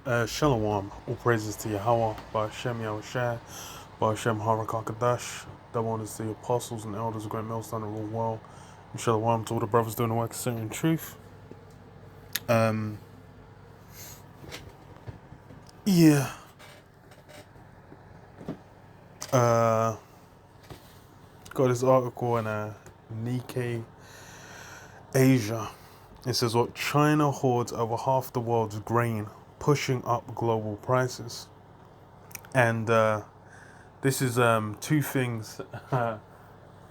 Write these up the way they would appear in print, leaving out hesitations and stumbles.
Shalom, all praises to Yahweh, by Hashem Yahushai, by Hashem Harakakadash, double honors to the apostles and elders of Great Millstone that rule well, and Shalom to all the brothers doing the work of sin and truth. Um, yeah, uh, got this article in Nikkei Asia. It says what China hoards over half the world's grain, pushing up global prices. And this is two things that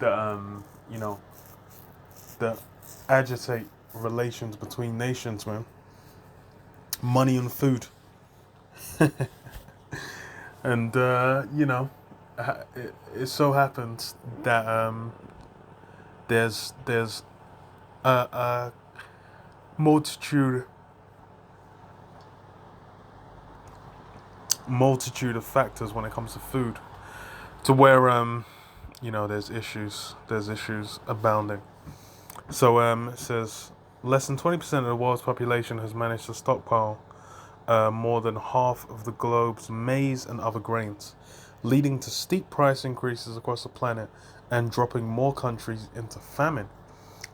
you know that agitate relations between nations, man. Money and food. And it so happens that there's a multitude of factors when it comes to food, to where there's issues abounding. So it says less than 20% of the world's population has managed to stockpile more than half of the globe's maize and other grains, leading to steep price increases across the planet and dropping more countries into famine.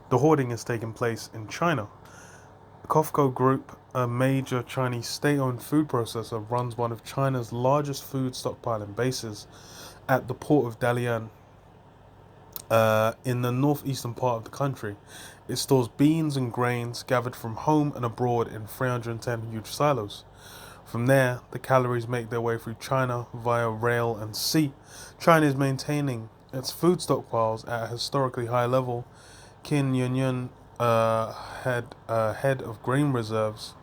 The hoarding is taking place in China. COFCO Group, a major Chinese state-owned food processor, runs one of China's largest food stockpiling bases at the port of Dalian in the northeastern part of the country. It stores beans and grains gathered from home and abroad in 310 huge silos. From there, the calories make their way through China via rail and sea. China is maintaining its food stockpiles at a historically high level. Qin Yunyun, head of grain reserves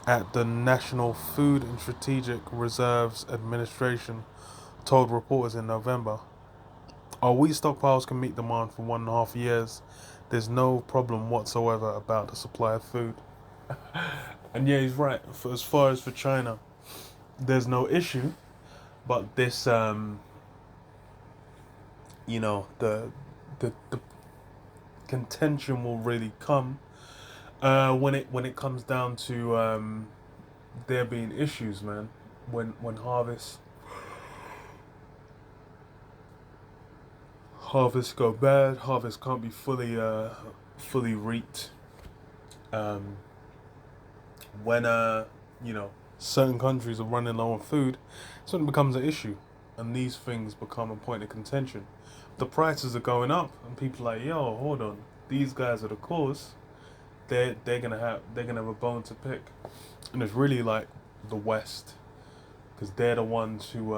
at the National Food and Strategic Reserves Administration, told reporters in November, "Our wheat stockpiles can meet demand for 1.5 years. There's no problem whatsoever about the supply of food." And yeah, he's right. As far as for China, there's no issue, but this, the contention will really come when it comes down to there being issues, man. When harvests go bad, harvest can't be fully reaped. Um, when certain countries are running low on food, something becomes an issue, and these things become a point of contention. The prices are going up, and people are like, "Yo, hold on, these guys are the cause." They're gonna have a bone to pick, and it's really like the West, because they're the ones who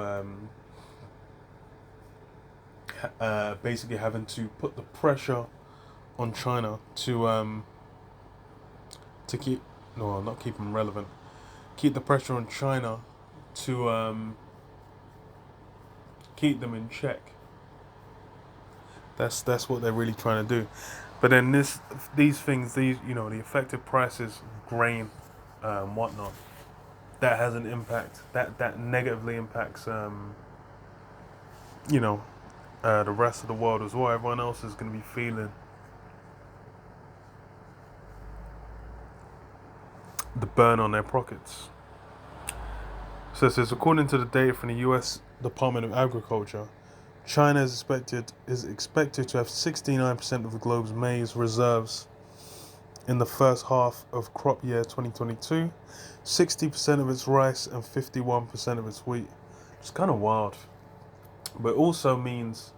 basically having to put the pressure on China to keep no, not keep them relevant. Keep the pressure on China to keep them in check. That's what they're really trying to do. But then these things, the effective prices, grain, whatnot, that has an impact. That negatively impacts the rest of the world as well. Everyone else is going to be feeling the burn on their pockets. So it says, according to the data from the U.S. Department of Agriculture, China is expected to have 69% of the globe's maize reserves in the first half of crop year 2022, 60% of its rice, and 51% of its wheat. It's kind of wild, but it also means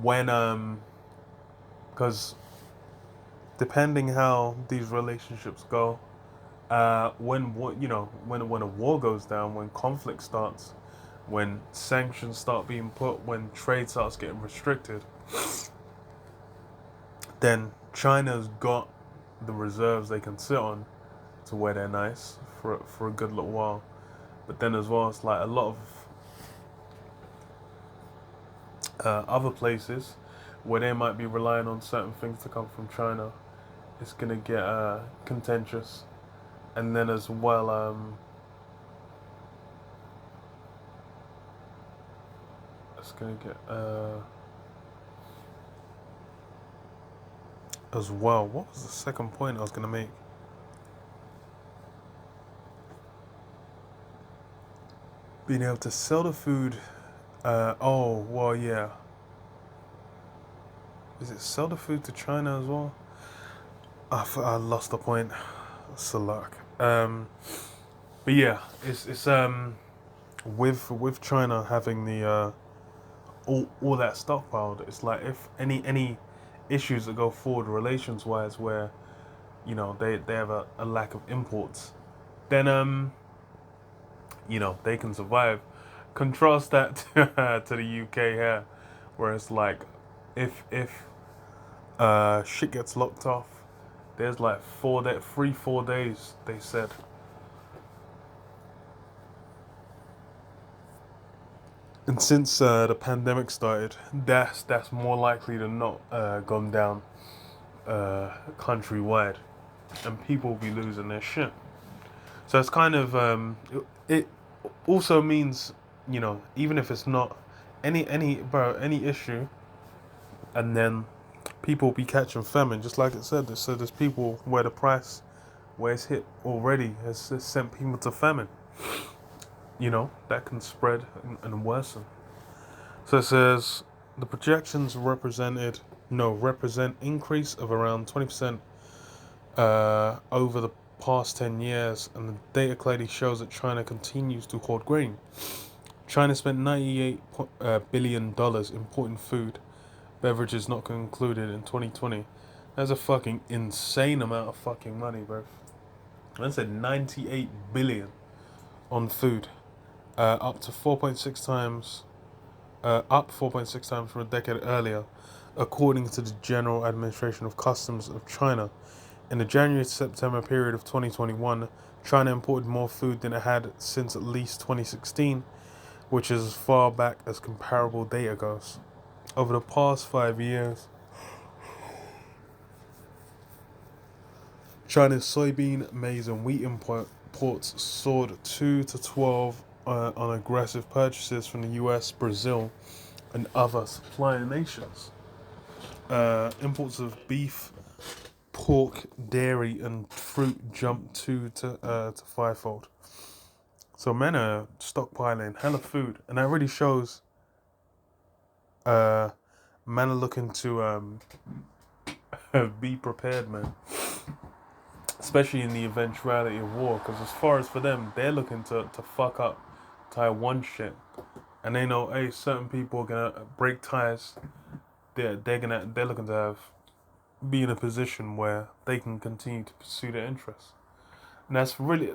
when because depending how these relationships go, when a war goes down, when conflict starts, when sanctions start being put, when trade starts getting restricted, then China's got the reserves they can sit on to where they're nice for a good little while. But then as well, it's like a lot of other places where they might be relying on certain things to come from China. It's gonna get contentious, and then as well, it's gonna get as well. What was the second point I was gonna make? being able to sell the food. Oh well, yeah. Is it sell the food to China as well? I lost the point. Salak. But yeah, it's with China having the all that stockpiled. It's like if any issues that go forward relations wise, where they have a lack of imports, then they can survive. Contrast that to the UK here, where it's like if shit gets locked off, there's like 4 days they said. And since the pandemic started, that's more likely than not gone down countrywide, and people will be losing their shit. So it's kind of it also means even if it's not any issue, and then people will be catching famine, just like it said. So there's people where the price where it's hit already has sent people to famine. That can spread and worsen. So it says the projections represent increase of around 20% over the past 10 years, and the data clearly shows that China continues to hoard grain. China spent $98 billion importing food, beverages not included, in 2020. That's a fucking insane amount of fucking money, bro. I said 98 billion on food, up 4.6 times from a decade earlier, according to the General Administration of Customs of China. In the January to September period of 2021, China imported more food than it had since at least 2016, which is as far back as comparable data goes. Over the past 5 years, China's soybean, maize, and wheat imports soared 2 to 12 on aggressive purchases from the US, Brazil, and other supplying nations. Imports of beef, pork, dairy, and fruit jumped 2 to fivefold. So men are stockpiling hella food, and that really shows men are looking to be prepared, man. Especially in the eventuality of war, because as far as for them, they're looking to fuck up Taiwan shit, and they know, hey, certain people are gonna break ties. They're looking to be in a position where they can continue to pursue their interests, and that's really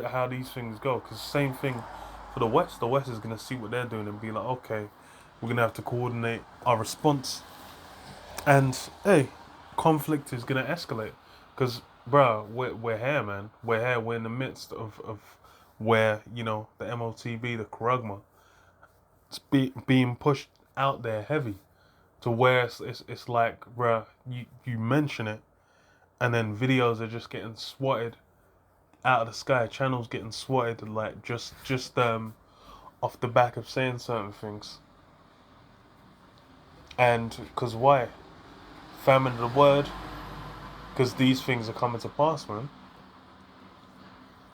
how these things go. Because same thing for the West. The West is gonna see what they're doing and be like, okay, we're gonna have to coordinate our response, and hey, conflict is gonna escalate. Because bro, we're here, man. We're here. We're in the midst of where the MOTB, the Kuragma, it's being pushed out there heavy to where it's like, bro, you mention it, and then videos are just getting swatted out of the sky. Channels getting swatted like just off the back of saying certain things. And because why? Famine of the word. Because these things are coming to pass, man.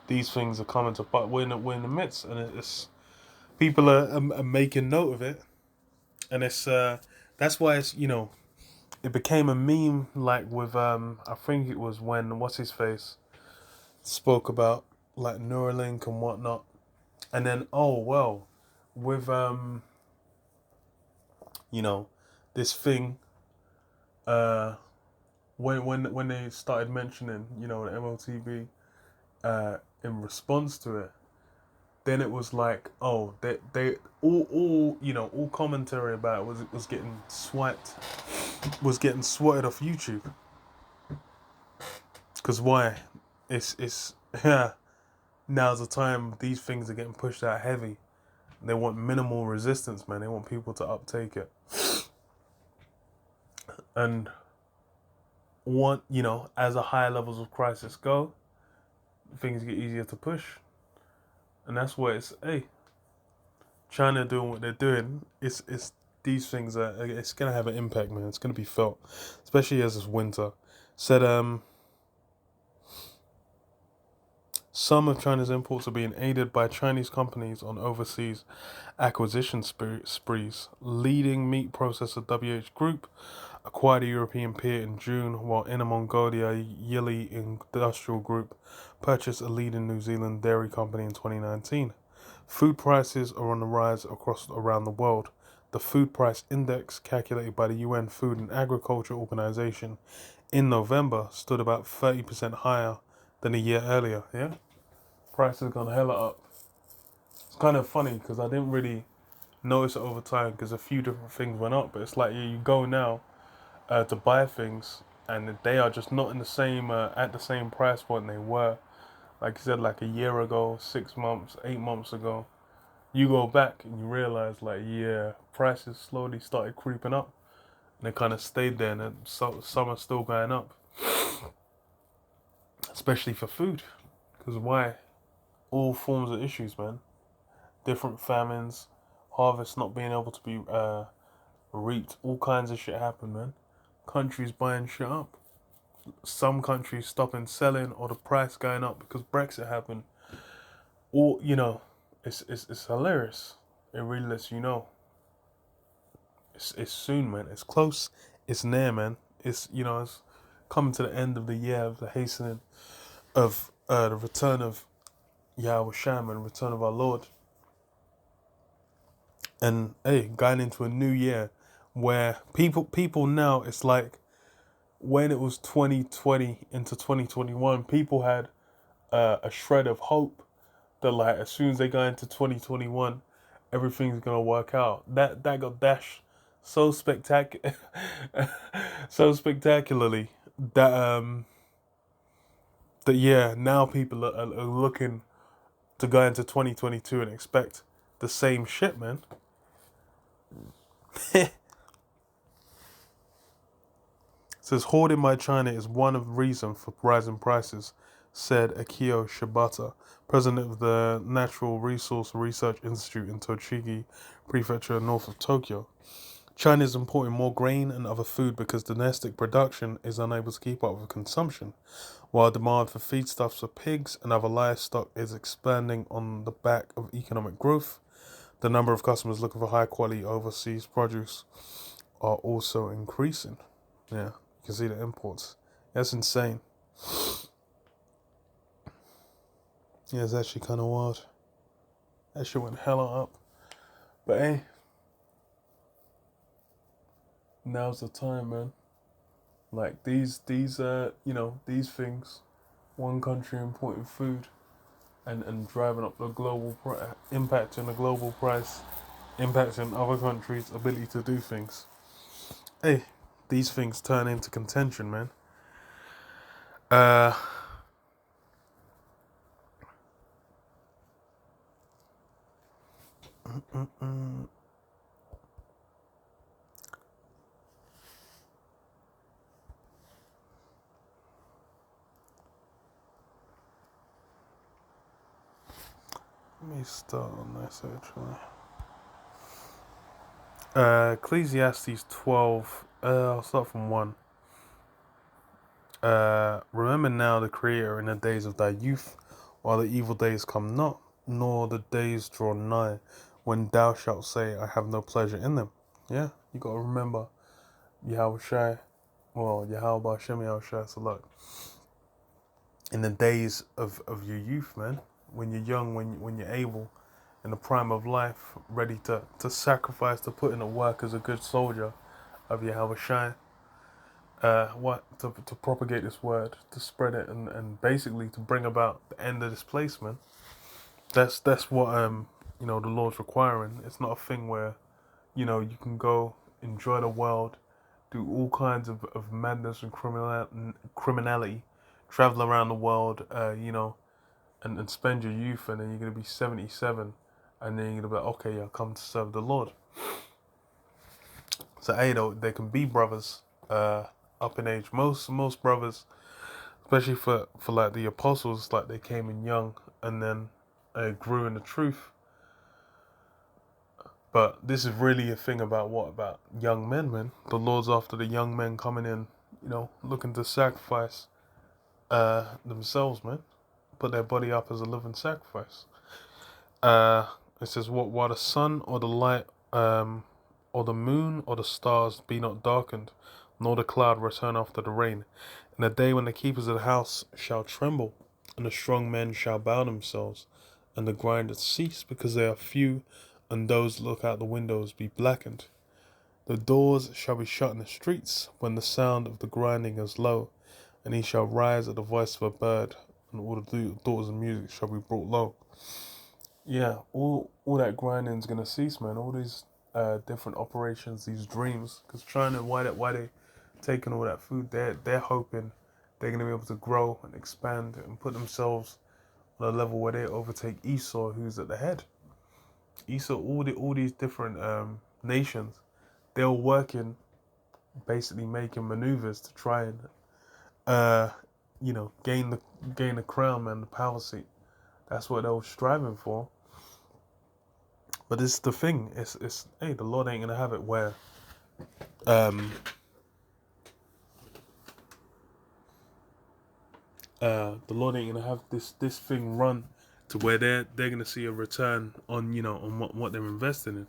These things are coming to pass. We're in the midst, and it's people are making note of it, and it's that's why it became a meme, like with I think it was when what's his face spoke about like Neuralink and whatnot, and then oh well, with this thing when they started mentioning the MLTV in response to it, then it was like, oh, they all commentary about it was getting swatted off YouTube. Because why? It's yeah. Now's the time these things are getting pushed out heavy. They want minimal resistance, man. They want people to uptake it. And as the higher levels of crisis go, things get easier to push. And that's why it's, hey, China doing what they're doing. It's these things it's gonna have an impact, man. It's gonna be felt, especially as it's winter. Said Some of China's imports are being aided by Chinese companies on overseas acquisition sprees. Leading meat processor WH Group acquired a European peer in June, while Inner Mongolia Yili Industrial Group purchased a leading New Zealand dairy company in 2019. Food prices are on the rise around the world. The Food Price Index, calculated by the UN Food and Agriculture Organization in November, stood about 30% higher than a year earlier. Yeah, prices have gone hella up. It's kind of funny because I didn't really notice it over time because a few different things went up, but it's like you go now to buy things and they are just not in the same at the same price point they were. Like you said, like a year ago, 6 months, 8 months ago. You go back and you realize, like, yeah, prices slowly started creeping up, and they kind of stayed there, and then some are still going up, especially for food. Because why? All forms of issues, man. Different famines, harvests not being able to be reaped, all kinds of shit happen, man. Countries buying shit up. Some countries stopping selling, or the price going up because Brexit happened. Or it's hilarious. It really lets you know. It's soon, man. It's close. It's near, man. It's coming to the end of the year of the hastening of the return of Yahweh Sham and return of our Lord. And hey, going into a new year where people now, it's like when it was 2020 into 2021, people had a shred of hope that, like, as soon as they go into 2021, everything's gonna work out. That got dashed so spectacular, so spectacularly that yeah, now people are looking to go into 2022 and expect the same shit, man. It says hoarding by China is one of the reasons for rising prices, said Akio Shibata, president of the Natural Resource Research Institute in Tochigi Prefecture, north of Tokyo. China is importing more grain and other food because domestic production is unable to keep up with consumption, while demand for feedstuffs for pigs and other livestock is expanding on the back of economic growth. The number of customers looking for high quality overseas produce are also increasing. Yeah, you can see the imports. That's insane. Yeah, it's actually kind of wild. That shit went hella up. But hey, now's the time, man. Like these things, one country importing food and driving up the global impacting the global price, impacting other countries' ability to do things. Hey, these things turn into contention, man. Uh, Let me start on this actually. Ecclesiastes 12. I'll start from 1. Remember now the Creator in the days of thy youth, while the evil days come not, nor the days draw nigh, when thou shalt say, I have no pleasure in them. Yeah, you gotta remember Yahweh Shai, Yahweh Hashem Yahweh Shai Salak. In the days of your youth, man, when you're young, when you're able, in the prime of life, ready to sacrifice, to put in the work as a good soldier of Yahweh Shai. To propagate this word, to spread it, and basically to bring about the end of this place, man. That's what the Lord's requiring. It's not a thing where you can go enjoy the world, do all kinds of madness and criminality, travel around the world, and spend your youth, and then you're gonna be 77, and then you're gonna be like, okay, yeah, come to serve the Lord. So hey, they can be brothers up in age. Most brothers, especially for like the apostles, like they came in young and then grew in the truth. But this is really a thing about young men, man. The Lord's after the young men coming in, looking to sacrifice themselves, man. put their body up as a living sacrifice. It says, "What while the sun or the light, or the moon or the stars be not darkened, nor the cloud return after the rain, in the day when the keepers of the house shall tremble, and the strong men shall bow themselves, and the grinders cease because they are few, and those that look out the windows be blackened. The doors shall be shut in the streets when the sound of the grinding is low, and he shall rise at the voice of a bird, and all the doors of music shall be brought low." Yeah, all that grinding is gonna cease, man. All these different operations, these dreams, because China, why they taking all that food? They're hoping they're gonna be able to grow and expand and put themselves on a level where they overtake Esau, who's at the head. Esau, all these different nations, they're all working, basically making maneuvers to try and gain the crown, man, the power seat. That's what they were striving for. But this is the thing. It's hey, the Lord ain't gonna have it where the Lord ain't gonna have this thing run to where they're gonna see a return on on what they're investing in.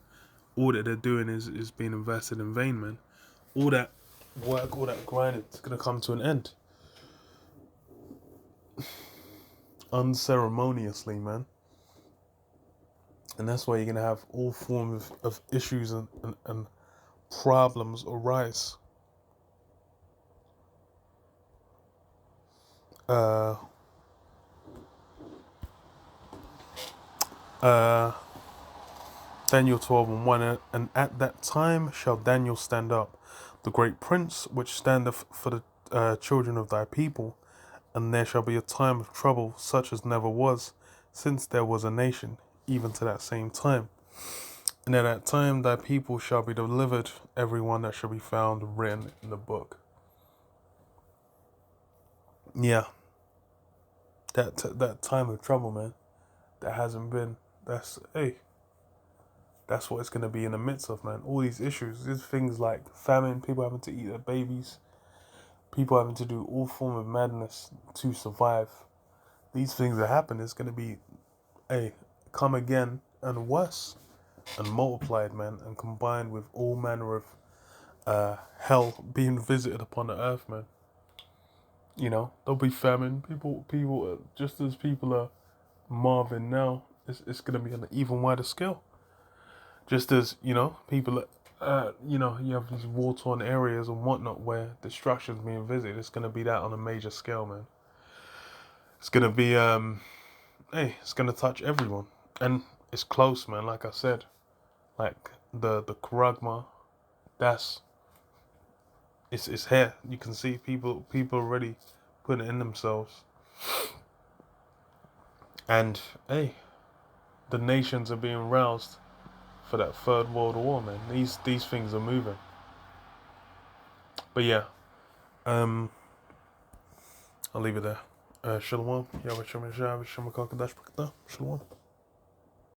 All that they're doing is being invested in vain, man. All that work, all that grinding, it's gonna come to an end. Unceremoniously, man. And that's why you're gonna have all forms of issues and problems arise. Uh Daniel 12:1, and at that time shall Daniel stand up, the great prince which standeth for the children of thy people, and there shall be a time of trouble such as never was, since there was a nation, even to that same time. And at that time thy people shall be delivered, every one that shall be found written in the book. Yeah, that time of trouble, man, that hasn't been. That's what it's going to be in the midst of, man. All these issues, these things like famine, people having to eat their babies, people having to do all form of madness to survive. These things that happen is going to be, come again and worse and multiplied, man, and combined with all manner of hell being visited upon the earth, man. There'll be famine. People, just as people are marveling now, it's going to be on an even wider scale. Just as, people, you have these war-torn areas and whatnot where destruction's being visited, it's going to be that on a major scale, man. It's going to be, it's going to touch everyone. And it's close, man, like I said. Like, the Kuragma, it's here. You can see people already putting it in themselves. And, the nations are being roused for that third world war, man. These things are moving. But yeah, I'll leave it there. Shalom. Shalom.